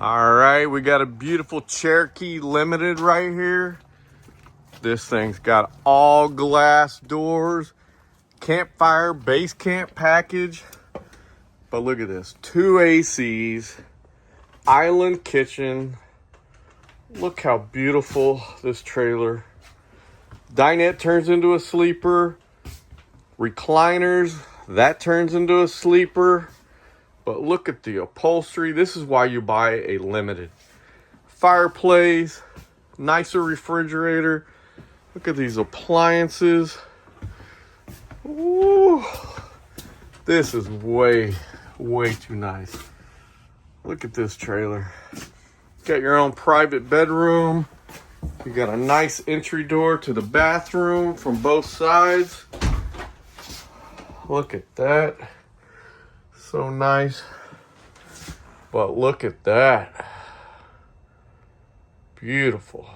All right, we got a beautiful Cherokee Limited right here. This thing's got all glass doors, campfire base camp package. But look at this, 2 ACs, island kitchen. Look how beautiful this trailer. Dinette turns into a sleeper. Recliners, that turns into a sleeper. But look at the upholstery. This is why you buy a Limited. Fireplace, nicer refrigerator. Look at these appliances. Ooh, this is way too nice. Look at this trailer. Got your own private bedroom. You got a nice entry door to the bathroom from both sides. Look at that. So nice. But look at that. Beautiful.